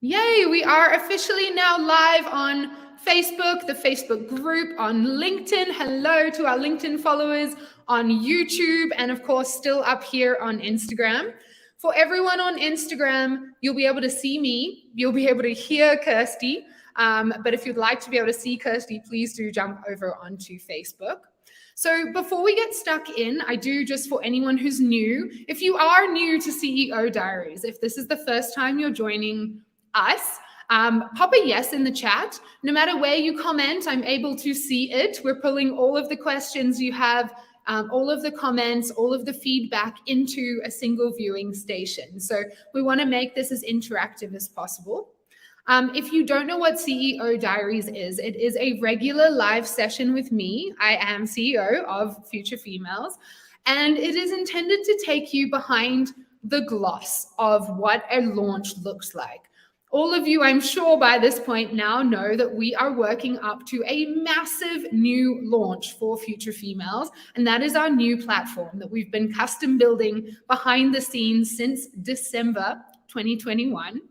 Yay, we are officially now live on Facebook, the Facebook group, on LinkedIn. Hello to our LinkedIn followers, on YouTube, and of course, still up here on Instagram. For everyone on Instagram, you'll be able to see me. You'll be able to hear Kirstie. But if you'd like to be able to see Kirstie, please do jump over onto Facebook. So before we get stuck in, I do, just for anyone who's new, if you are new to CEO Diaries, if this is the first time you're joining us, pop a yes in the chat. No matter where you comment, I'm able to see it. We're pulling all of the questions you have, all of the comments, all of the feedback into a single viewing station. So we want to make this as interactive as possible. If you don't know what CEO Diaries is, it is a regular live session with me. I am CEO of Future Females, and it is intended to take you behind the gloss of what a launch looks like. All of you, I'm sure by this point now, know that we are working up to a massive new launch for Future Females, and that is our new platform that we've been custom building behind the scenes since December 2021.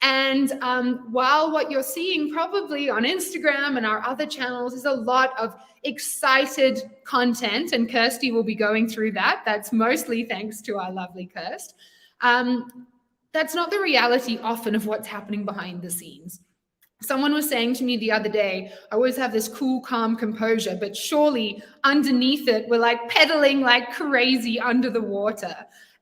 And while what you're seeing probably on Instagram and our other channels is a lot of excited content, and Kirstie will be going through that. That's mostly thanks to our lovely Kirst. That's not the reality often of what's happening behind the scenes. Someone was saying to me the other day, I always have this cool, calm composure, but surely underneath it, we're like pedaling like crazy under the water.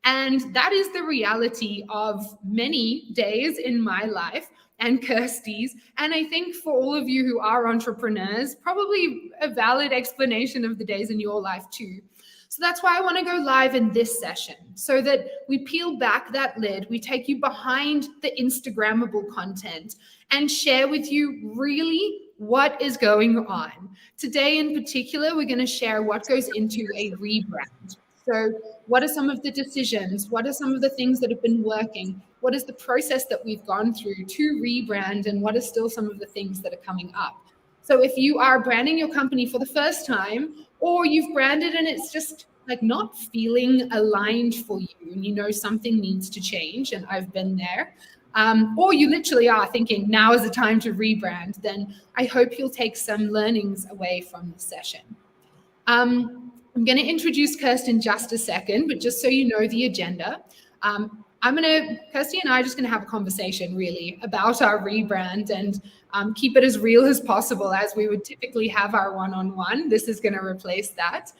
And that is the reality of many days in my life and Kirstie's. And I think for all of you who are entrepreneurs, probably a valid explanation of the days in your life too. So that's why I want to go live in this session, so that we peel back that lid, we take you behind the Instagrammable content and share with you really what is going on. Today in particular, we're going to share what goes into a rebrand. So what are some of the decisions? What are some of the things that have been working? What is the process that we've gone through to rebrand? And what are still some of the things that are coming up? So if you are branding your company for the first time, or you've branded and it's just like not feeling aligned for you, and you know something needs to change, and I've been there, or you literally are thinking now is the time to rebrand, then I hope you'll take some learnings away from the session. I'm going to introduce Kirstie in just a second, but just so you know the agenda, Kirstie and I are just going to have a conversation really about our rebrand and keep it as real as possible as we would typically have our one-on-one. This is going to replace that.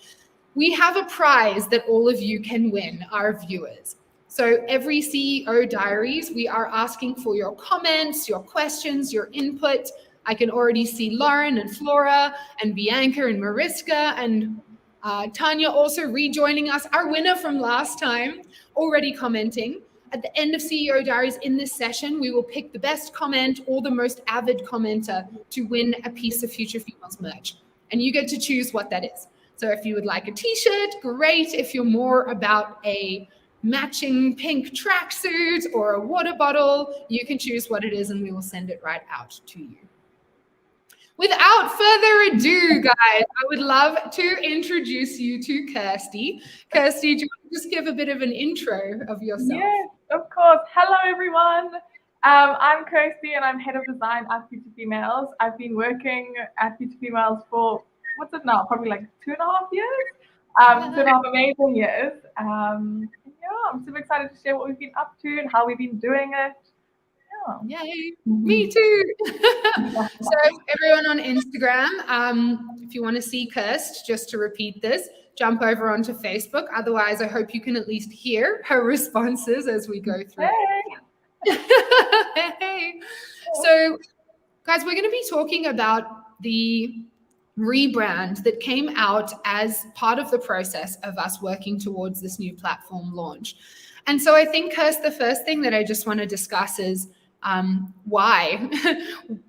We have a prize that all of you can win, our viewers. So every CEO Diaries, we are asking for your comments, your questions, your input. I can already see Lauren and Flora and Bianca and Mariska and Tanya also rejoining us, our winner from last time, already commenting. At the end of CEO Diaries in this session, we will pick the best comment or the most avid commenter to win a piece of Future Females merch. And you get to choose what that is. So if you would like a t-shirt, great. If you're more about a matching pink tracksuit or a water bottle, you can choose what it is and we will send it right out to you. Without further ado, guys, I would love to introduce you to Kirstie. Kirstie, do you want to just give a bit of an intro of yourself? Yes, of course. Hello, everyone. I'm Kirstie and I'm head of design at Future Females. I've been working at Future Females for, what's it now? Probably like 2.5 years. 2.5 amazing years. I'm super excited to share what we've been up to and how we've been doing it. Yay, me too. So everyone on Instagram, if you want to see Kirst, just to repeat this, jump over onto Facebook. Otherwise, I hope you can at least hear her responses as we go through. Hey. So guys, we're going to be talking about the rebrand that came out as part of the process of us working towards this new platform launch. And so I think, Kirst, the first thing that I just want to discuss is why.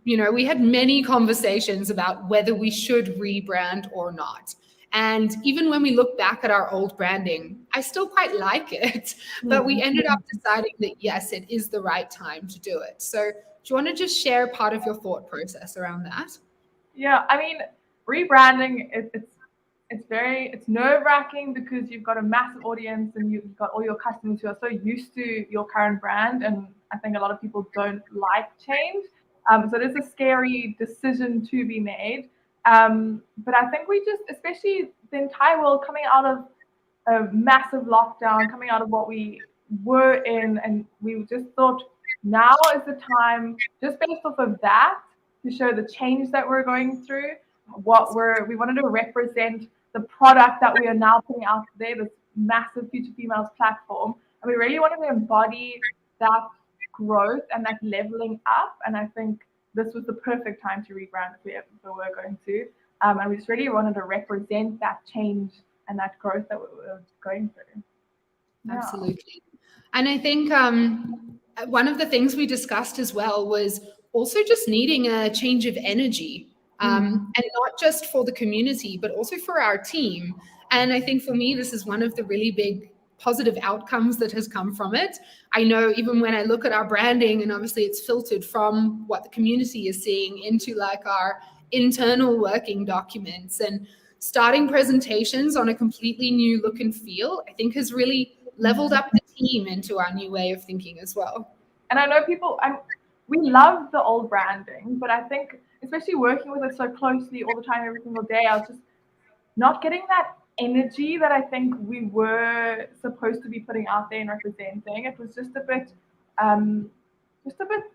We had many conversations about whether we should rebrand or not. And even when we look back at our old branding, I still quite like it, but we ended up deciding that yes, it is the right time to do it. So do you want to just share part of your thought process around that? Yeah, I mean, rebranding, it's it's nerve-wracking because you've got a massive audience and you've got all your customers who are so used to your current brand, and I think a lot of people don't like change. So it is a scary decision to be made. But I think we just, especially the entire world coming out of a massive lockdown, coming out of what we were in, and we just thought now is the time, just based off of that, to show the change that we're going through. We wanted to represent the product that we are now putting out there, this massive Future Females platform, and we really wanted to embody that growth and that leveling up. And I think this was the perfect time to rebrand if we were going to. And we just really wanted to represent that change and that growth that we were going through. Yeah. Absolutely. And I think one of the things we discussed as well was also just needing a change of energy, and not just for the community, but also for our team. And I think for me, this is one of the really big positive outcomes that has come from it. I know even when I look at our branding, and obviously it's filtered from what the community is seeing into like our internal working documents, and starting presentations on a completely new look and feel, I think has really leveled up the team into our new way of thinking as well. And I know we love the old branding, but I think especially working with it so closely all the time, every single day, I was just not getting that energy that I think we were supposed to be putting out there and representing. It was just a bit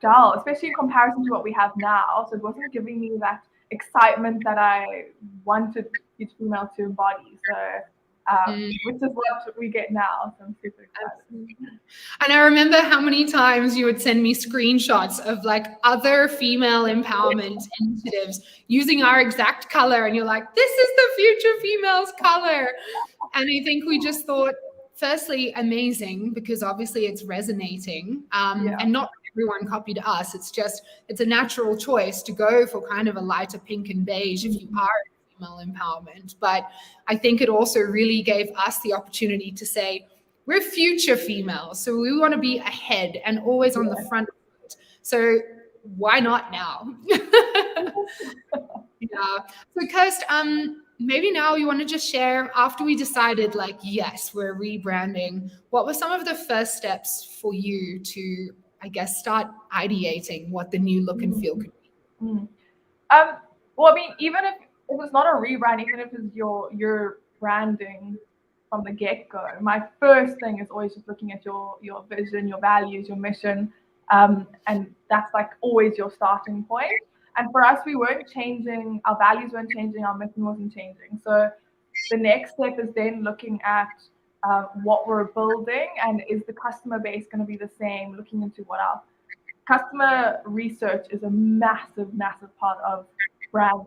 dull, especially in comparison to what we have now. So it wasn't giving me that excitement that I wanted Future Females to embody. So which is what we get now. So I'm super excited. And I remember how many times you would send me screenshots of like other female empowerment initiatives using our exact color. And you're like, this is the Future Females color. And I think we just thought, firstly, amazing, because obviously it's resonating, and not everyone copied us. It's a natural choice to go for kind of a lighter pink and beige if you are female empowerment. But I think it also really gave us the opportunity to say, we're future females, so we want to be ahead and always on the front foot. So why not now? Yeah. So Kirst, maybe now you want to just share, after we decided like, yes, we're rebranding, what were some of the first steps for you to, I guess, start ideating what the new look and feel could be? Well, I mean, even if it was not a rebrand, even if it's your branding from the get-go, my first thing is always just looking at your vision, your values, your mission, and that's like always your starting point. And for us, we weren't changing, our values weren't changing, our mission wasn't changing. So the next step is then looking at what we're building, and is the customer base going to be the same, looking into what our customer research is a massive, massive part of branding.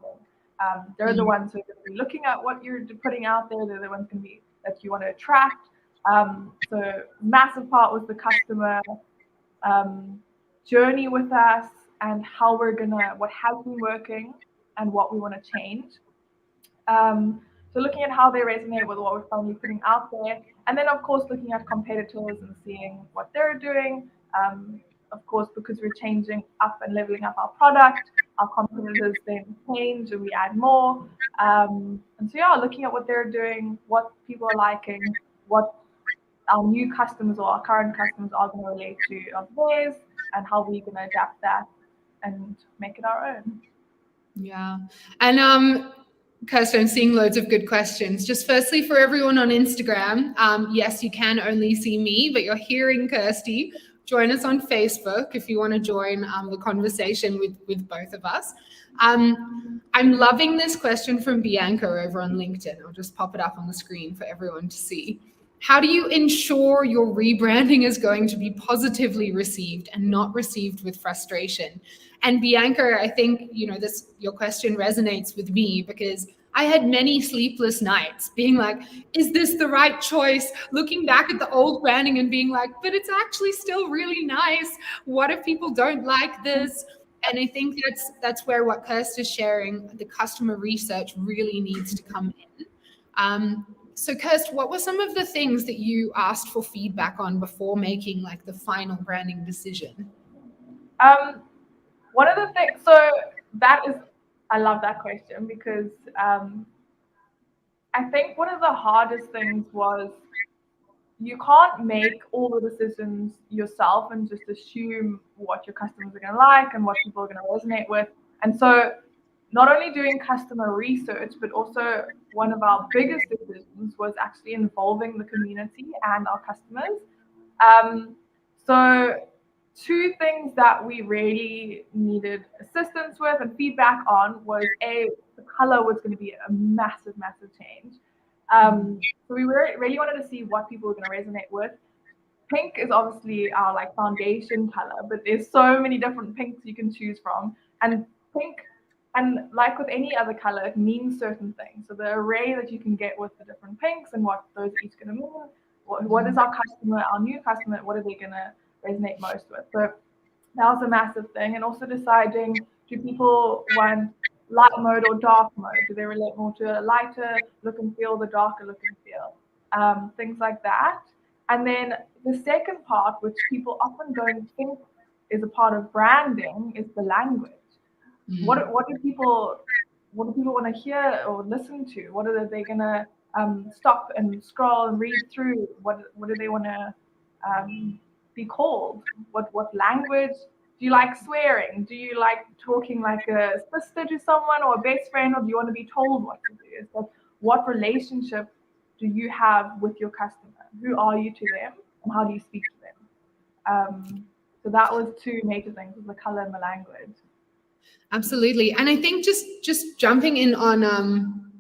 They're the ones who are going to be looking at what you're putting out there. They're the ones going to be that you want to attract. So massive part was the customer journey with us, and how what has been working and what we want to change. So looking at how they resonate with what we're finally putting out there. And then of course, looking at competitors and seeing what they're doing. Of course, because we're changing up and leveling up our product, our competitors then change and we add more. And so yeah, looking at what they're doing, what people are liking, what our new customers or our current customers are going to relate to of theirs, and how we're going to adapt that and make it our own. Yeah. And Kirstie, I'm seeing loads of good questions. Just firstly, for everyone on Instagram, yes, you can only see me, but you're hearing Kirstie. Join us on Facebook if you want to join the conversation with both of us. I'm loving this question from Bianca over on LinkedIn. I'll just pop it up on the screen for everyone to see. How do you ensure your rebranding is going to be positively received and not received with frustration? And Bianca, I think, your question resonates with me, because I had many sleepless nights being like, is this the right choice? Looking back at the old branding and being like, but it's actually still really nice. What if people don't like this? And I think that's where what Kirstie is sharing, the customer research, really needs to come in. So Kirstie, what were some of the things that you asked for feedback on before making like the final branding decision? One of the things, so I love that question, because I think one of the hardest things was you can't make all the decisions yourself and just assume what your customers are going to like and what people are going to resonate with. And so not only doing customer research, but also one of our biggest decisions was actually involving the community and our customers. So two things that we really needed assistance with and feedback on was the color was going to be a massive, massive change. So we really wanted to see what people were going to resonate with. Pink is obviously our like foundation color, but there's so many different pinks you can choose from. And pink, and like with any other color, it means certain things. So the array that you can get with the different pinks and what those are each going to mean. What is our customer, our new customer, what are they going to resonate most with? So that was a massive thing. And also deciding, do people want light mode or dark mode? Do they relate more to a lighter look and feel, the darker look and feel? Things like that. And then the second part, which people often don't think is a part of branding, is the language. What do people want to hear or listen to? What are they going to stop and scroll and read through? What do they want to be called? What language? Do you like swearing? Do you like talking like a sister to someone or a best friend, or do you want to be told what to do? So what relationship do you have with your customer? Who are you to them, and how do you speak to them? So that was two major things: was the color and the language. Absolutely. And I think just jumping in on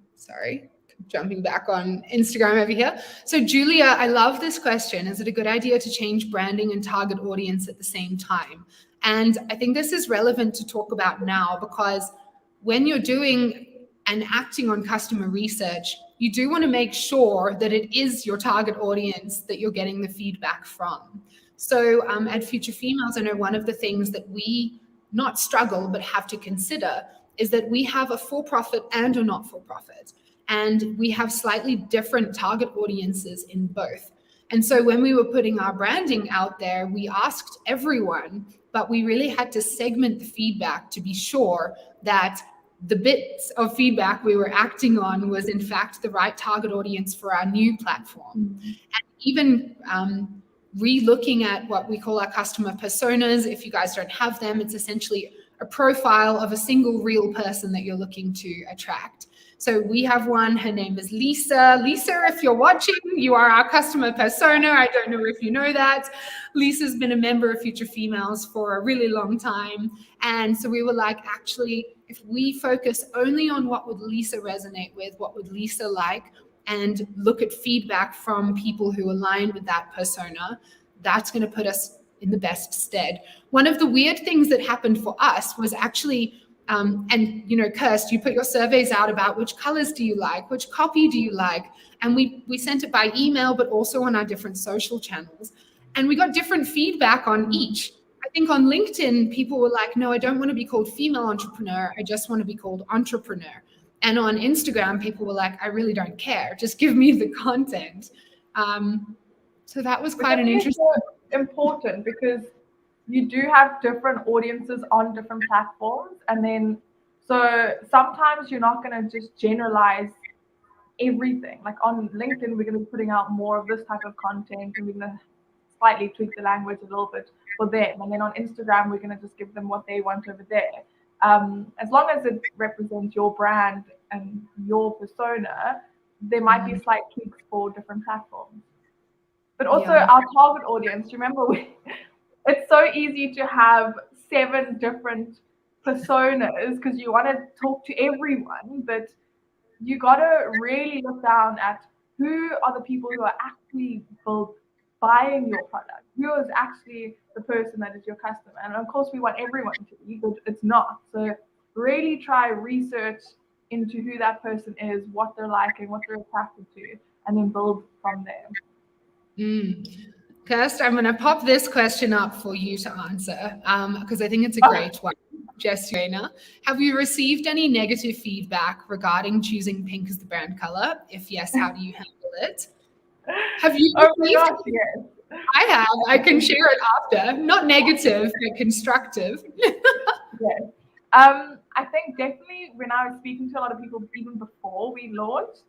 jumping back on Instagram over here. So Julia, I love this question. Is it a good idea to change branding and target audience at the same time? And I think this is relevant to talk about now, because when you're doing and acting on customer research, you do want to make sure that it is your target audience that you're getting the feedback from. So at Future Females, I know one of the things that we not struggle but have to consider is that we have a for-profit and a not-for-profit, and we have slightly different target audiences in both. And so when we were putting our branding out there, we asked everyone, but we really had to segment the feedback to be sure that the bits of feedback we were acting on was in fact the right target audience for our new platform. And even re-looking at what we call our customer personas. If you guys don't have them, it's essentially a profile of a single real person that you're looking to attract. So we have one, her name is Lisa. Lisa, if you're watching, you are our customer persona. I don't know if you know that. Lisa's been a member of Future Females for a really long time. And so we were like, actually, if we focus only on what would Lisa resonate with, what would Lisa like, and look at feedback from people who align with that persona, that's going to put us in the best stead. One of the weird things that happened for us was actually, and you know, Kirstie, you put your surveys out about which colors do you like, which copy do you like, and we sent it by email, but also on our different social channels, and we got different feedback on each. I think on LinkedIn, people were like, no, I don't want to be called female entrepreneur. I just want to be called entrepreneur. And on Instagram, people were like, I really don't care. Just give me the content. So that was quite an interesting. Important because you do have different audiences on different platforms. And then, so sometimes you're not going to just generalize everything. Like on LinkedIn, we're going to be putting out more of this type of content, and we're going to slightly tweak the language a little bit for them. And then on Instagram, we're going to just give them what they want over there. As long as it represents your brand and your persona, there might be slight tweaks for different platforms. But also our target audience, remember, it's so easy to have 7 different personas because you want to talk to everyone, but you got to really look down at who are the people who are actually buying your product, who is actually the person that is your customer. And of course we want everyone to be, but it's not. So really try research into who that person is, what they're liking, what they're attracted to, and then build from there. Kirstie, I'm going to pop this question up for you to answer because I think it's a great one. Jessica, have you received any negative feedback regarding choosing pink as the brand color? If yes, how do you handle it? Have you received it? Yes. I have. I can share it after. Not negative, but constructive. Yes. I think definitely when I was speaking to a lot of people even before we launched,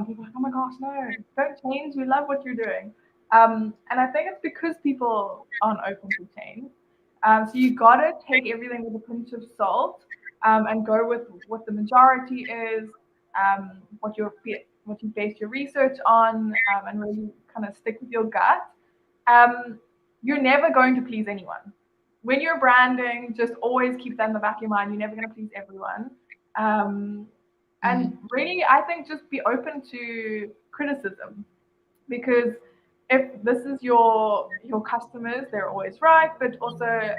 People are like, oh my gosh, no, don't change. We love what you're doing. And I think it's because people aren't open to change. So you gotta take everything with a pinch of salt, and go with what the majority is, what you base your research on, and really kind of stick with your gut. Um, you're never going to please anyone. When you're branding, just always keep that in the back of your mind. You're never going to please everyone. And really, I think just be open to criticism, because if this is your customers, they're always right. But also,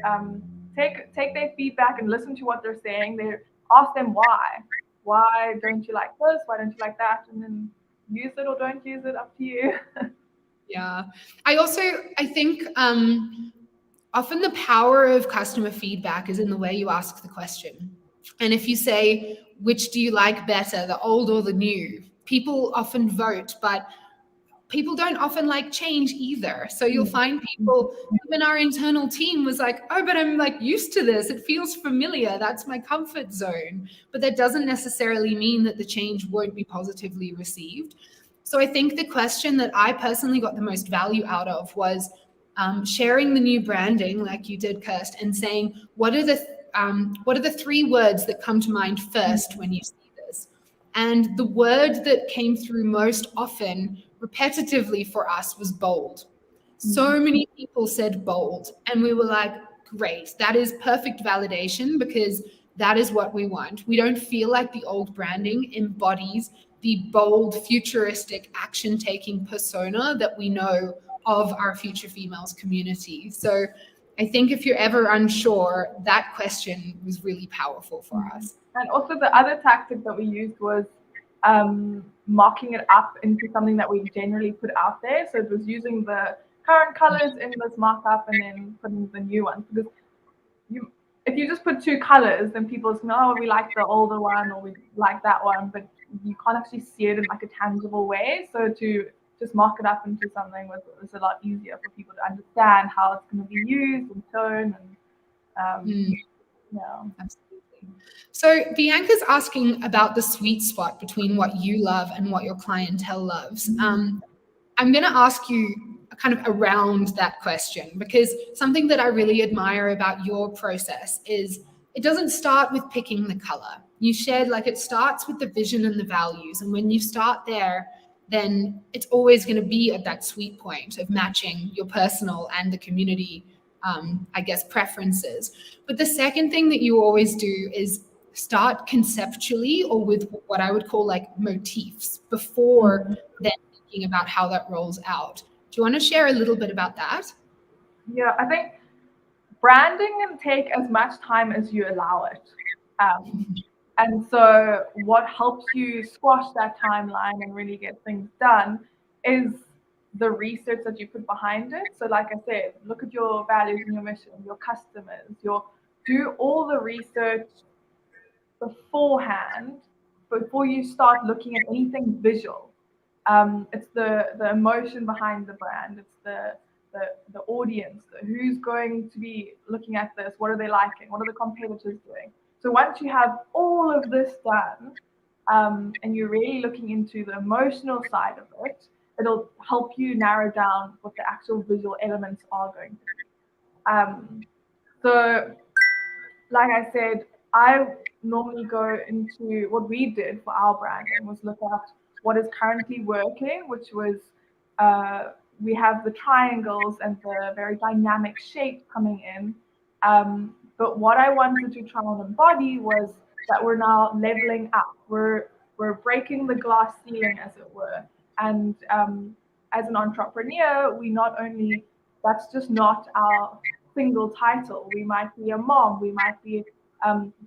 take their feedback and listen to what they're saying. They ask them why. Why don't you like this? Why don't you like that? And then use it or don't use it. Up to you. Yeah. I think often the power of customer feedback is in the way you ask the question. And if you say, which do you like better, the old or the new? People often vote, but people don't often like change either. So you'll find people, even our internal team was like, oh, but I'm like used to this. It feels familiar. That's my comfort zone. But that doesn't necessarily mean that the change won't be positively received. So I think the question that I personally got the most value out of was sharing the new branding, like you did, Kirst, and saying, what are the three words that come to mind first when you see this? And the word that came through most often, repetitively for us, was bold. So many people said bold, and we were like, great, that is perfect validation, because that is what we want. We don't feel like the old branding embodies the bold, futuristic, action-taking persona that we know of our Future Females community. So I think if you're ever unsure, that question was really powerful for us. And also the other tactic that we used was marking it up into something that we generally put out there. So it was using the current colors in this markup and then putting the new ones. Because if you just put two colors, then people say, oh, we like the older one or we like that one, but you can't actually see it in like a tangible way. So to just mark it up into something was a lot easier for people to understand how it's going to be used and shown. And yeah. Absolutely. So Bianca's asking about the sweet spot between what you love and what your clientele loves. I'm going to ask you kind of around that question, because something that I really admire about your process is it doesn't start with picking the color. You shared like it starts with the vision and the values. And when you start there, then it's always going to be at that sweet point of matching your personal and the community, I guess, preferences. But the second thing that you always do is start conceptually or with what I would call like motifs before then thinking about how that rolls out. Do you want to share a little bit about that? Yeah, I think branding can take as much time as you allow it. And so what helps you squash that timeline and really get things done is the research that you put behind it. So like I said, look at your values and your mission, your customers, do all the research beforehand before you start looking at anything visual. It's the emotion behind the brand. It's the audience, who's going to be looking at this, what are they liking, what are the competitors doing. So once you have all of this done, and you're really looking into the emotional side of it, it'll help you narrow down what the actual visual elements are going to be. So like I said, I normally go into what we did for our branding was look at what is currently working, which was we have the triangles and the very dynamic shape coming in. But what I wanted to try and embody was that we're now leveling up. We're breaking the glass ceiling, as it were. And as an entrepreneur, we not only, that's just not our single title. We might be a mom. We might be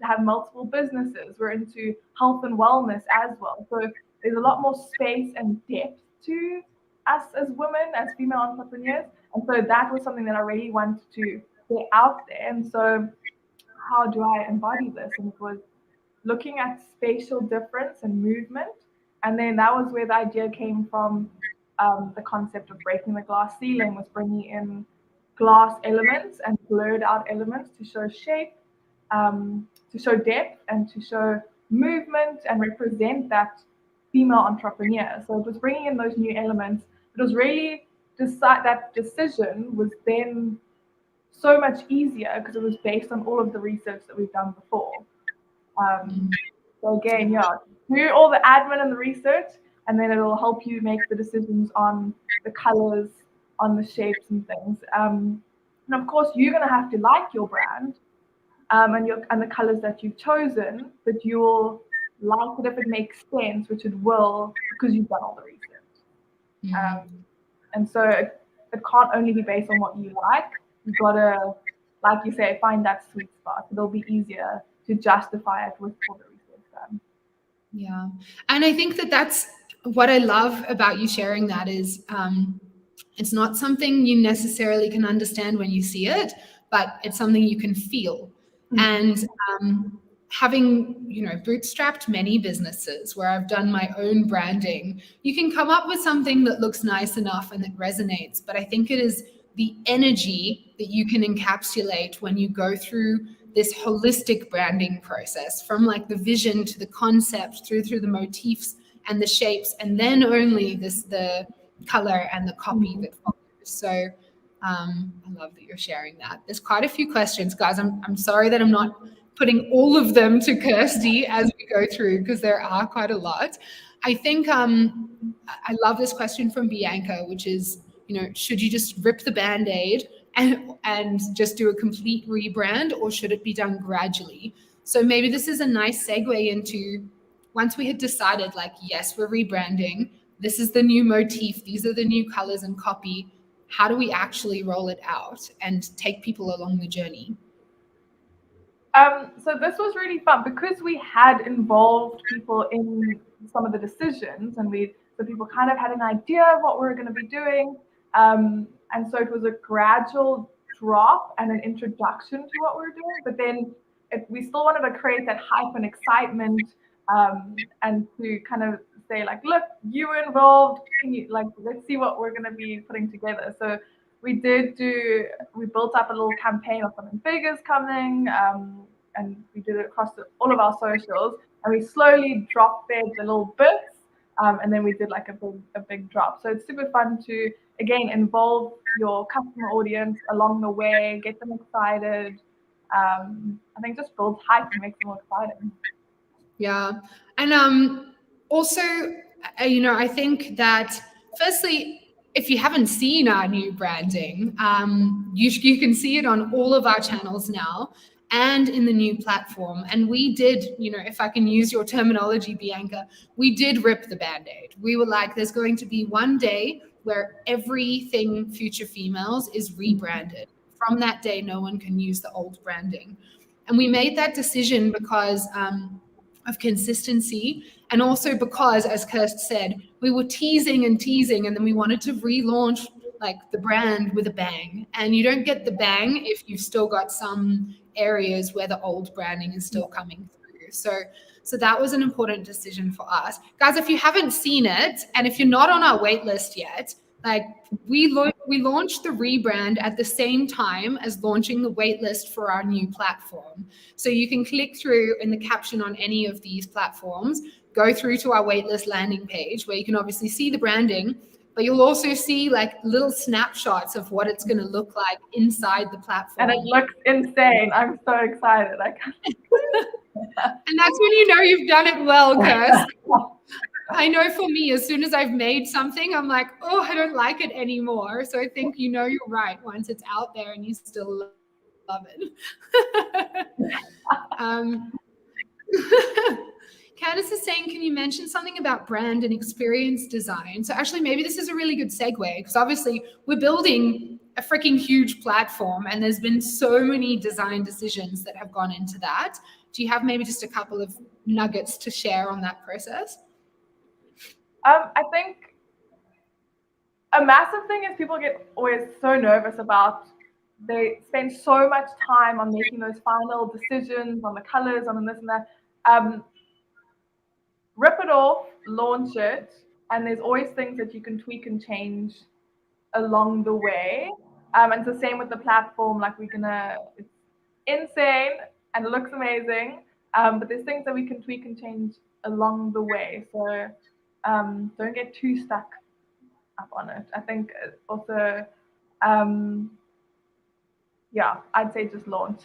have multiple businesses. We're into health and wellness as well. So there's a lot more space and depth to us as women, as female entrepreneurs. And so that was something that I really wanted to get out there. And so how do I embody this? And it was looking at spatial difference and movement. And then that was where the idea came from. The concept of breaking the glass ceiling was bringing in glass elements and blurred out elements to show shape, to show depth, and to show movement and represent that female entrepreneur. So it was bringing in those new elements. It was really that decision was then so much easier because it was based on all of the research that we've done before. So again, do all the admin and the research, and then it'll help you make the decisions on the colors, on the shapes and things. And of course, you're going to have to like your brand and the colors that you've chosen, but you'll like it if it makes sense, which it will because you've done all the research. And so it can't only be based on what you like. You've got to, like you say, find that sweet spot. It'll be easier to justify it with all the research done. Yeah. And I think that that's what I love about you sharing that is it's not something you necessarily can understand when you see it, but it's something you can feel. And having, bootstrapped many businesses where I've done my own branding, you can come up with something that looks nice enough and that resonates. But I think it is the energy that you can encapsulate when you go through this holistic branding process, from like the vision to the concept through the motifs and the shapes, and then only the color and the copy that follows. So I love that you're sharing that. There's quite a few questions, guys. I'm sorry that I'm not putting all of them to Kirstie as we go through, because there are quite a lot. I think I love this question from Bianca, which is, should you just rip the Band-Aid and just do a complete rebrand, or should it be done gradually? So maybe this is a nice segue into, once we had decided, like, yes, we're rebranding, this is the new motif, these are the new colors and copy, how do we actually roll it out and take people along the journey? So this was really fun because we had involved people in some of the decisions, and so people kind of had an idea of what we were going to be doing. And so it was a gradual drop and an introduction to what we were doing. But then we still wanted to create that hype and excitement, and to kind of say, like, look, you were involved. Let's see what we're going to be putting together. So we built up a little campaign of something big is coming, and we did it across all of our socials, and we slowly drop fed the little bits, and then we did like a big drop. So it's super fun to, again, involve your customer audience along the way, get them excited. I think just builds hype and makes them more exciting. Yeah. And also, I think that firstly, if you haven't seen our new branding, you can see it on all of our channels now and in the new platform. And we did, if I can use your terminology, Bianca, we did rip the Band-Aid. We were like, there's going to be one day where everything Future Females is rebranded. From that day, no one can use the old branding. And we made that decision because of consistency, and also because, as Kirstie said, we were teasing, and then we wanted to relaunch like the brand with a bang. And you don't get the bang if you've still got some areas where the old branding is still coming through. So that was an important decision for us. Guys, if you haven't seen it, and if you're not on our wait list yet, like we launched the rebrand at the same time as launching the waitlist for our new platform. So you can click through in the caption on any of these platforms, go through to our waitlist landing page where you can obviously see the branding, but you'll also see like little snapshots of what it's going to look like inside the platform. And it looks insane. I'm so excited. And that's when you know you've done it well, Kirstie. I know for me, as soon as I've made something, I'm like, oh, I don't like it anymore. So I think you're right once it's out there and you still love it. Candice is saying, can you mention something about brand and experience design? So actually, maybe this is a really good segue, because obviously we're building a freaking huge platform and there's been so many design decisions that have gone into that. Do you have maybe just a couple of nuggets to share on that process? I think a massive thing is people get always so nervous about, they spend so much time on making those final decisions on the colors, on this and that. Rip it off, launch it, and there's always things that you can tweak and change along the way. And it's the same with the platform. Like it's insane and it looks amazing, but there's things that we can tweak and change along the way. So don't get too stuck up on it. I think also, I'd say just launch.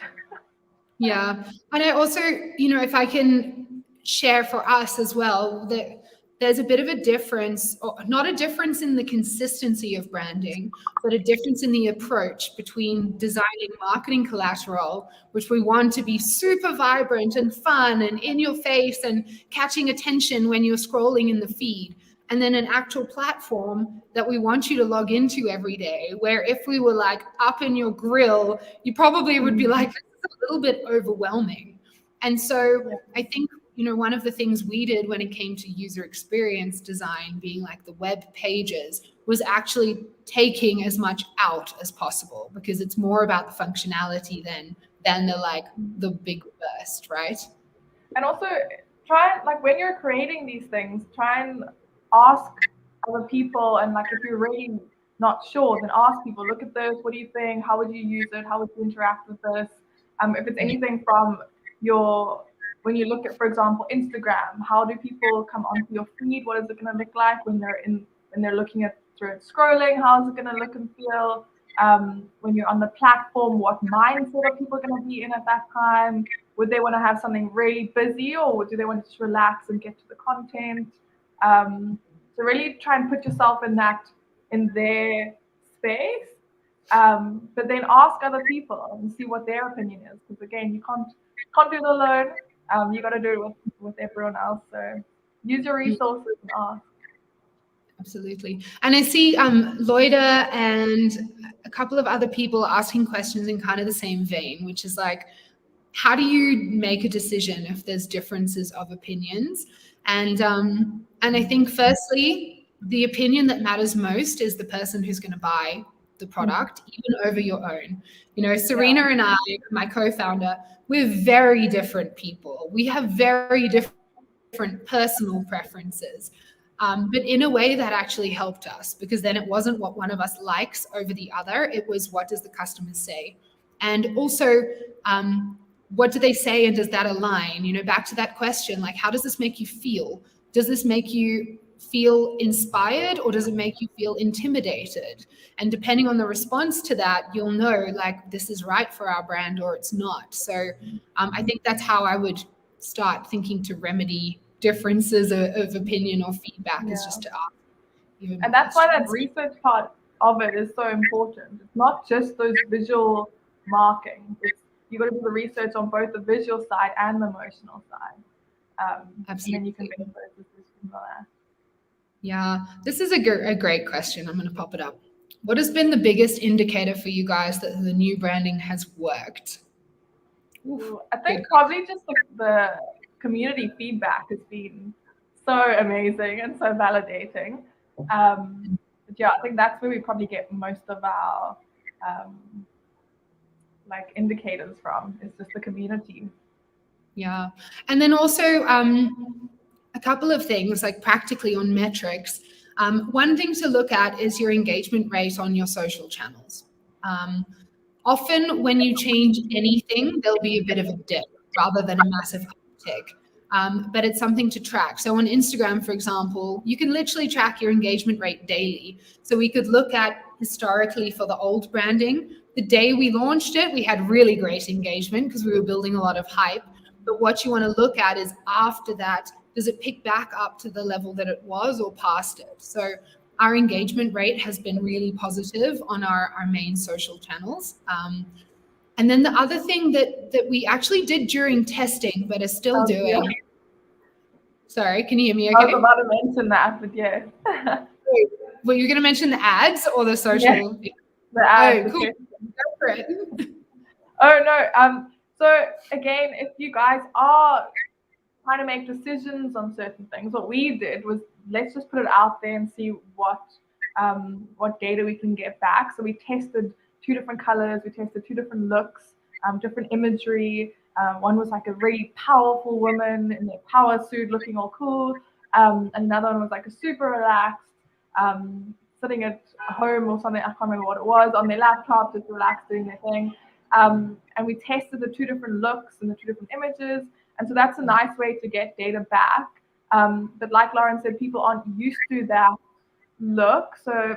Yeah. And I also, if I can share for us as well, that there's a bit of a difference, or not a difference in the consistency of branding, but a difference in the approach between designing marketing collateral, which we want to be super vibrant and fun and in your face and catching attention when you're scrolling in the feed, and then an actual platform that we want you to log into every day, where if we were like up in your grill, you probably would be like, this is a little bit overwhelming. And so I think, one of the things we did when it came to user experience design, being like the web pages, was actually taking as much out as possible, because it's more about the functionality than the big burst, right? And also try and, like, when you're creating these things, try and ask other people, and like if you're really not sure, then ask people, look at this, what do you think, how would you use it, how would you interact with this? If it's anything from when you look at, for example, Instagram, how do people come onto your feed? What is it going to look like when they're looking at through it scrolling? How is it going to look and feel? When you're on the platform, what mindset are people going to be in at that time? Would they want to have something really busy, or do they want to just relax and get to the content? So really try and put yourself in their space, but then ask other people and see what their opinion is. Because again, you can't do it alone. You got to do it with everyone else. So use your resources and ask. Absolutely. And I see Loida and a couple of other people asking questions in kind of the same vein, which is like, how do you make a decision if there's differences of opinions? And I think firstly, the opinion that matters most is the person who's going to buy the product, even over your own. Serena and I, my co-founder, we're very different people. We have very different personal preferences. But in a way that actually helped us, because then it wasn't what one of us likes over the other. It was, what does the customer say? And also, what do they say, and does that align? Back to that question, like, how does this make you feel? Does this make you feel inspired, or does it make you feel intimidated? And depending on the response to that, you'll know, like, this is right for our brand or it's not. So I think that's how I would start thinking to remedy differences of opinion or feedback, is just to ask. And that's why that research part of it is so important. It's not just those visual markings. You got to do the research on both the visual side and the emotional side. Absolutely. And then you can make those decisions on that. Yeah, this is a great question. I'm going to pop it up. What has been the biggest indicator for you guys that the new branding has worked? I think probably just the community feedback has been so amazing and so validating. But I think that's where we probably get most of our indicators from, is just the community. Yeah. And then also a couple of things, like practically on metrics. One thing to look at is your engagement rate on your social channels. Often when you change anything, there'll be a bit of a dip rather than a massive uptick. But it's something to track. So on Instagram, for example, you can literally track your engagement rate daily. So we could look at historically for the old branding. The day we launched it, we had really great engagement because we were building a lot of hype. But what you want to look at is after that, does it pick back up to the level that it was or past it? So our engagement rate has been really positive on our main social channels. And then the other thing that we actually did during testing, but are still doing. Yeah. Sorry, can you hear me okay? I was about to mention that, but yeah. Were you going to mention the ads or the social? Yeah, the ads. Oh, cool. Go for it. Oh, no. So again, if you guys are trying to make decisions on certain things, what we did was, let's just put it out there and see what data we can get back. So we tested 2 different colors, we tested 2 different looks, different imagery. One was like a really powerful woman in their power suit looking all cool. And another one was like a super relaxed, sitting at home or something, I can't remember what it was, on their laptop, just relaxed doing their thing. And we tested the 2 different looks and the 2 different images. And so that's a nice way to get data back But like Lauren said, people aren't used to that look. So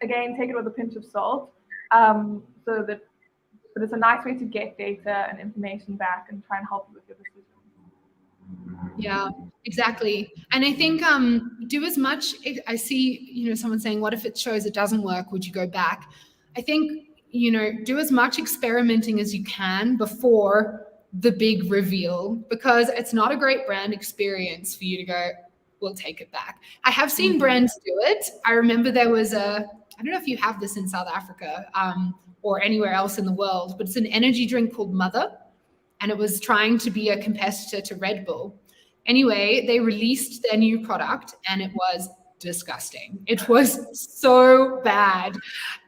again, take it with a pinch of salt. But it's a nice way to get data and information back and try and help you with your decisions. Yeah, exactly. And I think do as much. I see, someone saying, what if it shows it doesn't work? Would you go back? I think, do as much experimenting as you can before the big reveal, because it's not a great brand experience for you to go, we'll take it back. I have seen brands do it. I remember there was I don't know if you have this in South Africa or anywhere else in the world, but it's an energy drink called Mother, and it was trying to be a competitor to Red Bull. Anyway, they released their new product and it was disgusting. It was so bad.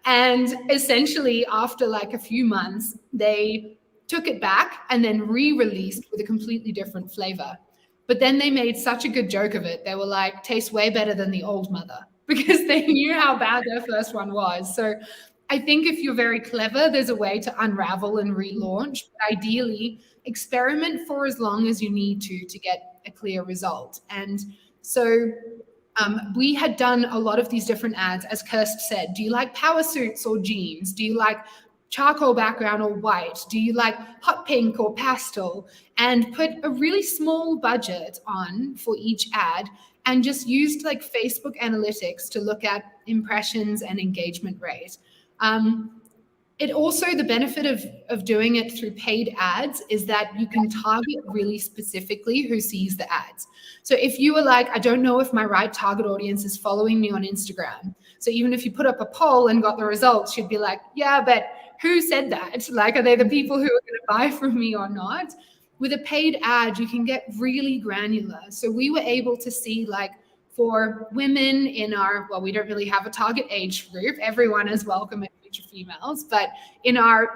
And essentially, after like a few months, they took it back and then re-released with a completely different flavor. But then they made such a good joke of it. They were like, tastes way better than the old Mother, because they knew how bad their first one was. So I think if you're very clever, there's a way to unravel and relaunch. But ideally, experiment for as long as you need to get a clear result. And so we had done a lot of these different ads, as Kirstie said. Do you like power suits or jeans? Do you like charcoal background or white? Do you like hot pink or pastel? And put a really small budget on for each ad and just used like Facebook analytics to look at impressions and engagement rate. It also, the benefit of doing it through paid ads is that you can target really specifically who sees the ads. So if you were like, I don't know if my right target audience is following me on Instagram. So even if you put up a poll and got the results, you'd be like, yeah, but who said that? Like, are they the people who are going to buy from me or not? With a paid ad, you can get really granular. So we were able to see, like, for women in our, well, we don't really have a target age group. Everyone is welcome at Future Females, but in our,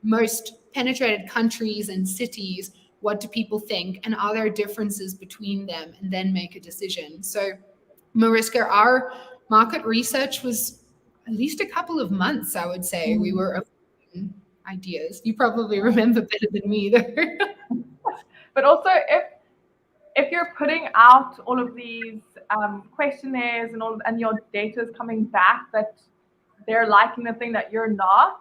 most penetrated countries and cities, what do people think? And are there differences between them? And then make a decision. So Mariska, our market research was at least a couple of months, I would say. We were ideas. You probably remember better than me though. But also if you're putting out all of these questionnaires and your data is coming back that they're liking the thing that you're not,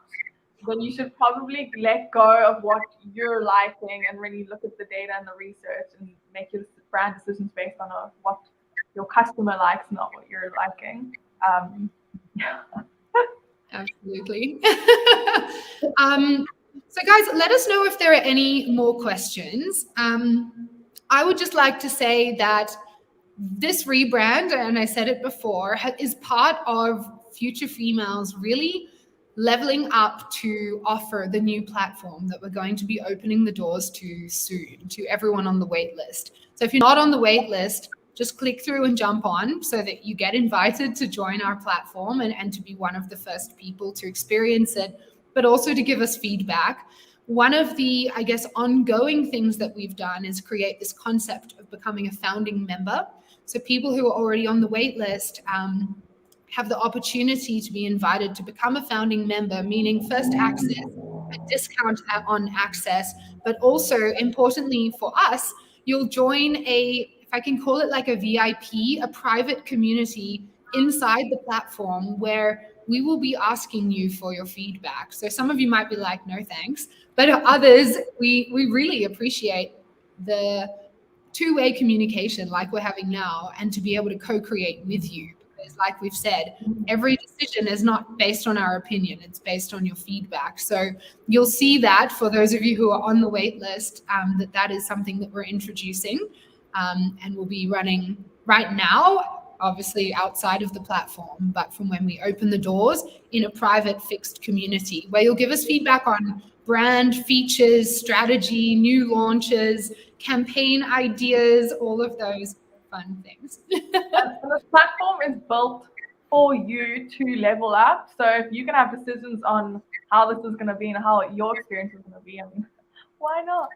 then you should probably let go of what you're liking and really look at the data and the research and make your brand decisions based on what your customer likes, not what you're liking. Absolutely. So guys, let us know if there are any more questions. I would just like to say that this rebrand, and I said it before, is part of Future Females really leveling up to offer the new platform that we're going to be opening the doors to soon to everyone on the wait list. So if you're not on the wait list, just click through and jump on so that you get invited to join our platform and to be one of the first people to experience it, but also to give us feedback. One of the, I guess, ongoing things that we've done is create this concept of becoming a founding member. So people who are already on the wait list have the opportunity to be invited to become a founding member, meaning first access, a discount on access, but also importantly for us, you'll join if I can call it like a VIP, a private community inside the platform where we will be asking you for your feedback. So some of you might be like, no thanks, but others, we really appreciate the two-way communication like we're having now and to be able to co-create with you. Because like we've said, every decision is not based on our opinion, it's based on your feedback. So you'll see that for those of you who are on the wait list, that is something that we're introducing and will be running right now, obviously outside of the platform, but from when we open the doors in a private fixed community where you'll give us feedback on brand features, strategy, new launches, campaign ideas, all of those fun things. And this platform is built for you to level up. So if you can have decisions on how this is going to be and how your experience is going to be, I mean, why not?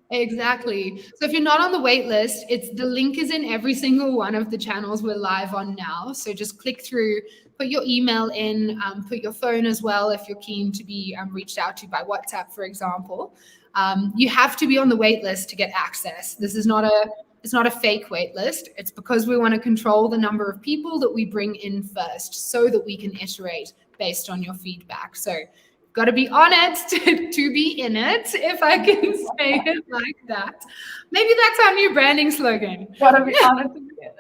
Exactly. So if you're not on the wait list, the link is in every single one of the channels we're live on now. So just click through, put your email in, put your phone as well if you're keen to be reached out to by WhatsApp, for example. You have to be on the wait list to get access. This is not it's not a fake wait list. It's because we want to control the number of people that we bring in first so that we can iterate based on your feedback. So got to be on it to be in it, if I can say it like that. Maybe that's our new branding slogan. Got to be on it to be in it.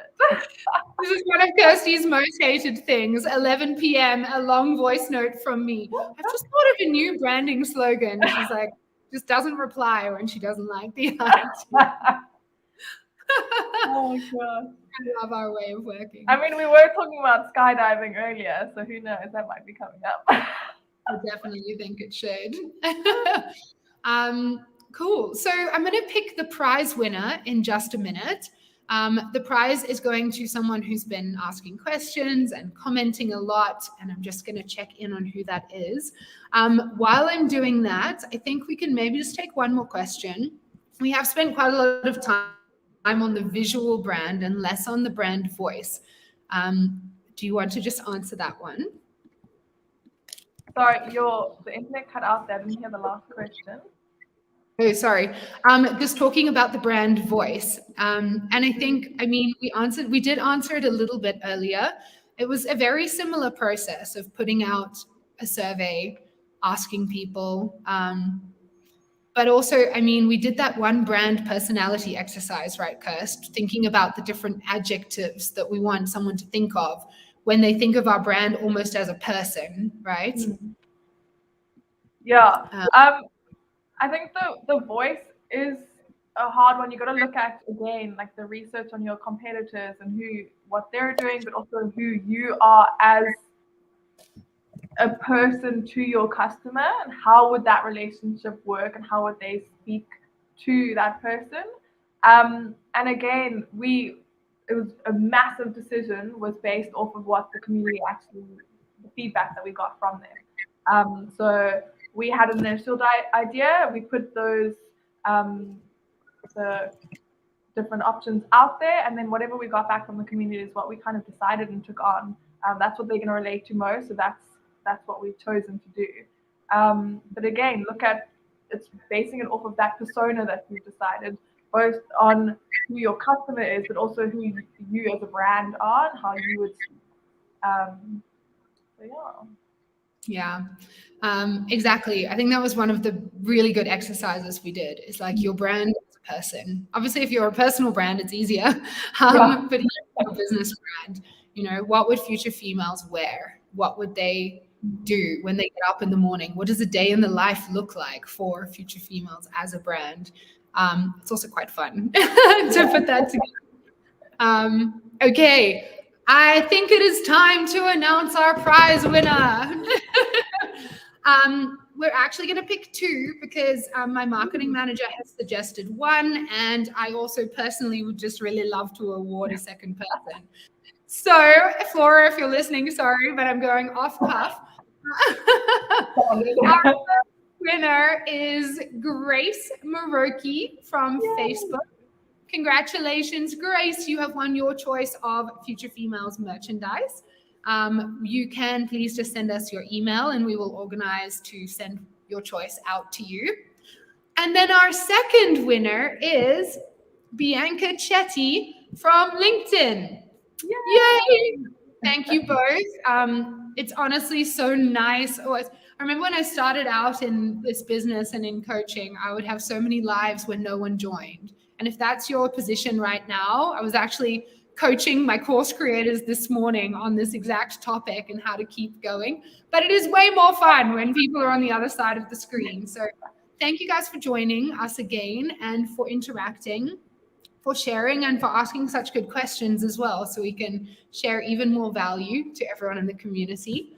This is one of Kirstie's most hated things. 11 p.m., a long voice note from me. I've just thought of a new branding slogan. She's like, just doesn't reply when she doesn't like the idea. Oh my god. I love our way of working. I mean, we were talking about skydiving earlier, so who knows, that might be coming up. I definitely think it should. Cool. So I'm going to pick the prize winner in just a minute. The prize is going to someone who's been asking questions and commenting a lot, and I'm just going to check in on who that is. While I'm doing that, I think we can maybe just take one more question. We have spent quite a lot of time on the visual brand and less on the brand voice. Do you want to just answer that one? Sorry, the internet cut out there. I didn't hear the last question. Oh, sorry. Just talking about the brand voice. And I think, I mean, we did answer it a little bit earlier. It was a very similar process of putting out a survey, asking people, but also, I mean, we did that one brand personality exercise, right, Kirst? Thinking about the different adjectives that we want someone to think of when they think of our brand almost as a person, right? Mm. Yeah. I think the voice is a hard one. You got to look at, again, like the research on your competitors and what they're doing, but also who you are as a person to your customer, and how would that relationship work, and how would they speak to that person. And again, it was a massive decision, was based off of what the community the feedback that we got from them. So we had an initial idea. We put those the different options out there, and then whatever we got back from the community is what we kind of decided and took on. That's what they're going to relate to most, so that's what we've chosen to do. But again, it's basing it off of that persona that we've decided, both on who your customer is, but also who you as a brand are and how you would speak. So yeah. Exactly. I think that was one of the really good exercises we did. It's like your brand as a person. Obviously, if you're a personal brand, it's easier. But your business brand, what would future females wear? What would they do when they get up in the morning? What does a day in the life look like for future females as a brand? It's also quite fun to put that together. Okay. I think it is time to announce our prize winner. We're actually going to pick two because my marketing manager has suggested one, and I also personally would just really love to award a second person. So, Flora, if you're listening, sorry, but I'm going off cuff. Our first winner is Grace Maroki from Facebook. Congratulations, Grace. You have won your choice of Future Females merchandise. You can please just send us your email and we will organize to send your choice out to you. And then our second winner is Bianca Chetty from LinkedIn. Yay! Thank you both. It's honestly so nice. I remember when I started out in this business and in coaching, I would have so many lives when no one joined. And if that's your position right now, I was actually coaching my course creators this morning on this exact topic and how to keep going. But it is way more fun when people are on the other side of the screen. So thank you guys for joining us again and for interacting, for sharing, and for asking such good questions as well, so we can share even more value to everyone in the community.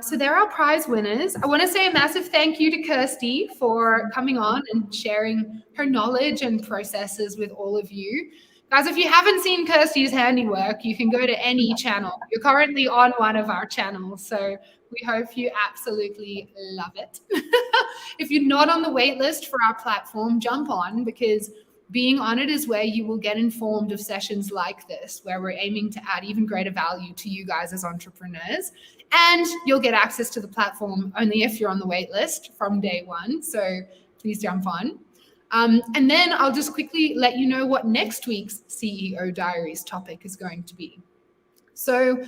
So there are prize winners. I want to say a massive thank you to Kirstie for coming on and sharing her knowledge and processes with all of you. Guys, if you haven't seen Kirstie's handiwork, you can go to any channel. You're currently on one of our channels, so we hope you absolutely love it. If you're not on the wait list for our platform, jump on, because being on it is where you will get informed of sessions like this, where we're aiming to add even greater value to you guys as entrepreneurs. And you'll get access to the platform only if you're on the wait list from day one. So please jump on. And then I'll just quickly let you know what next week's CEO Diaries topic is going to be. So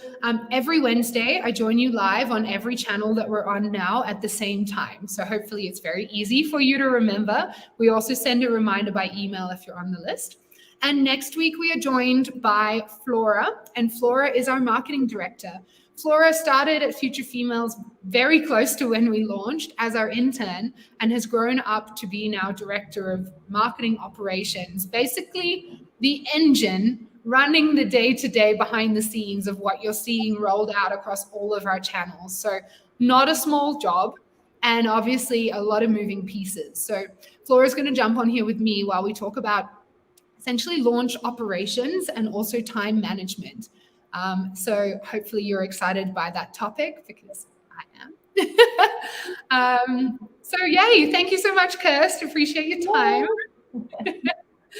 every Wednesday, I join you live on every channel that we're on now at the same time. So hopefully it's very easy for you to remember. We also send a reminder by email if you're on the list. And next week, we are joined by Flora, and Flora is our marketing director. Flora started at Future Females very close to when we launched as our intern and has grown up to be now director of marketing operations, basically the engine running the day-to-day behind the scenes of what you're seeing rolled out across all of our channels. So not a small job, and obviously a lot of moving pieces. So Flora's going to jump on here with me while we talk about essentially launch operations and also time management. So hopefully you're excited by that topic, because I am. So yay, thank you so much, Kirst. Appreciate your time.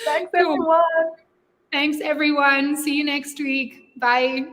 Thanks, everyone. Thanks, everyone. See you next week. Bye.